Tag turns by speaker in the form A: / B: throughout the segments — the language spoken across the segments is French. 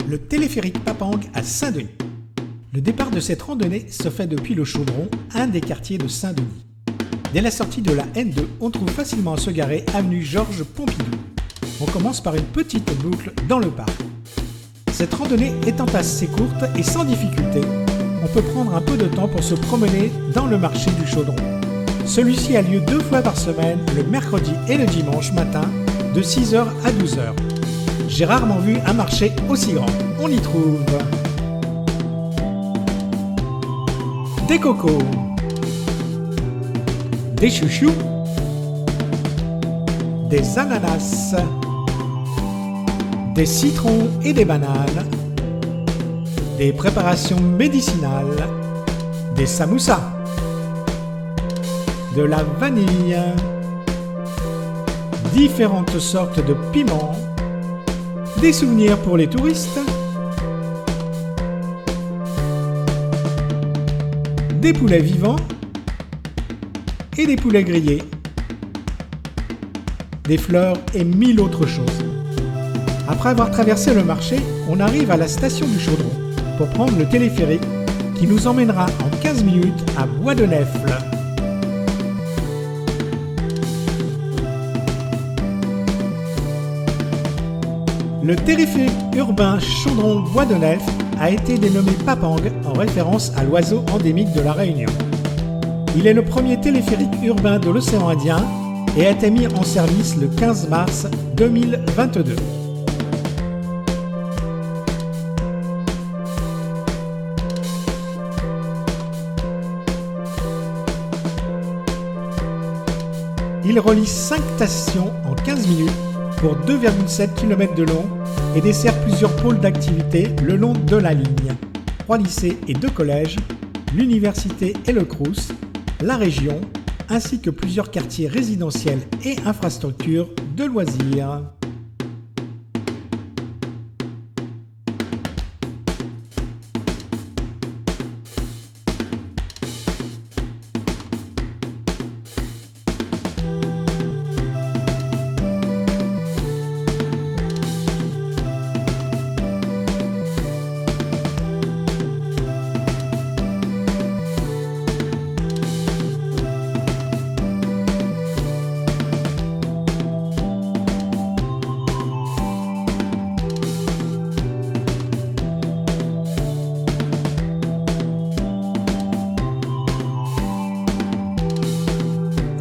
A: le téléphérique Papang à Saint-Denis. Le départ de cette randonnée se fait depuis le Chaudron, un des quartiers de Saint-Denis. Dès la sortie de la N2, on trouve facilement à se garer avenue Georges Pompidou. On commence par une petite boucle dans le parc. Cette randonnée étant assez courte et sans difficulté, on peut prendre un peu de temps pour se promener dans le marché du Chaudron. Celui-ci a lieu 2 fois par semaine, le mercredi et le dimanche matin, de 6h à 12h. J'ai rarement vu un marché aussi grand. On y trouve des cocos, des chouchous, des ananas, des citrons et des bananes, des préparations médicinales, des samoussas, de la vanille, différentes sortes de piments, des souvenirs pour les touristes, des poulets vivants et des poulets grillés, des fleurs et 1000 autres choses. Après avoir traversé le marché, on arrive à la station du Chaudron pour prendre le téléphérique qui nous emmènera en 15 minutes à Bois-de-Nèfles. Le téléphérique urbain Chaudron-Bois-de-Nèfles a été dénommé Papang en référence à l'oiseau endémique de la Réunion. Il est le premier téléphérique urbain de l'océan Indien et a été mis en service le 15 mars 2022. Il relie 5 stations en 15 minutes pour 2,7 km de long et dessert plusieurs pôles d'activité le long de la ligne. 3 lycées et 2 collèges, l'université et le Crous, la région, ainsi que plusieurs quartiers résidentiels et infrastructures de loisirs.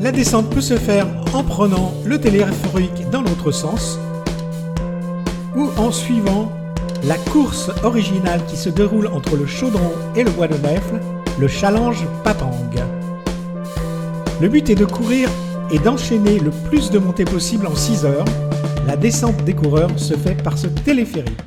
A: La descente peut se faire en prenant le téléphérique dans l'autre sens ou en suivant la course originale qui se déroule entre le Chaudron et le Bois-de-Nèfles, le Challenge Papang. Le but est de courir et d'enchaîner le plus de montées possible en 6 heures. La descente des coureurs se fait par ce téléphérique.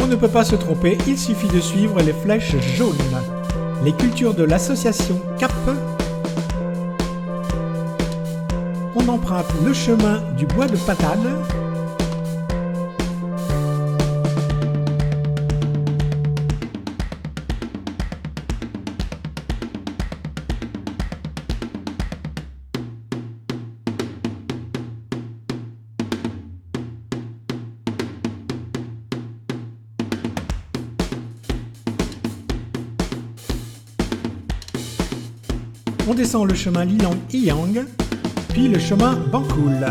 A: On ne peut pas se tromper, il suffit de suivre les flèches jaunes. Les cultures de l'association CAP. On emprunte le chemin du bois de Patane. On descend le chemin Lilang-Yang, puis le chemin Bankoul.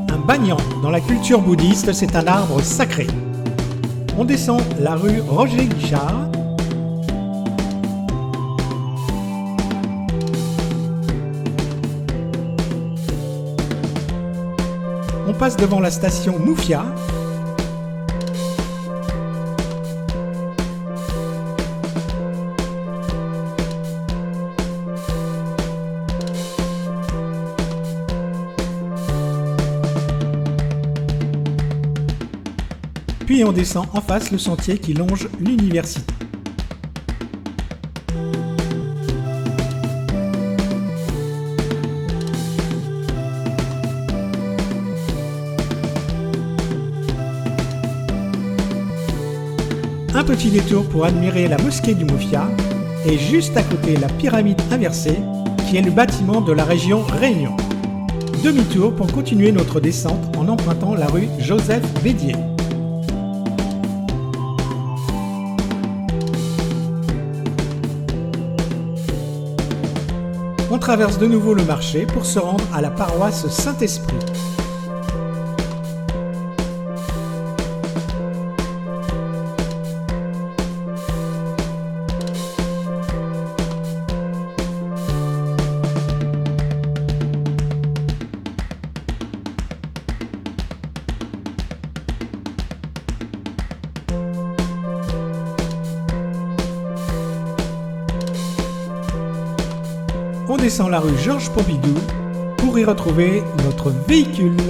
A: Un banyan, dans la culture bouddhiste, c'est un arbre sacré. On descend la rue Roger Guichard. passe devant la station Moufia. Puis on descend en face le sentier qui longe l'université. Un petit détour pour admirer la mosquée du Moufia et juste à côté la pyramide inversée qui est le bâtiment de la région Réunion. Demi-tour pour continuer notre descente en empruntant la rue Joseph Bédier. On traverse de nouveau le marché pour se rendre à la paroisse Saint-Esprit. On descend la rue Georges Pompidou pour y retrouver notre véhicule.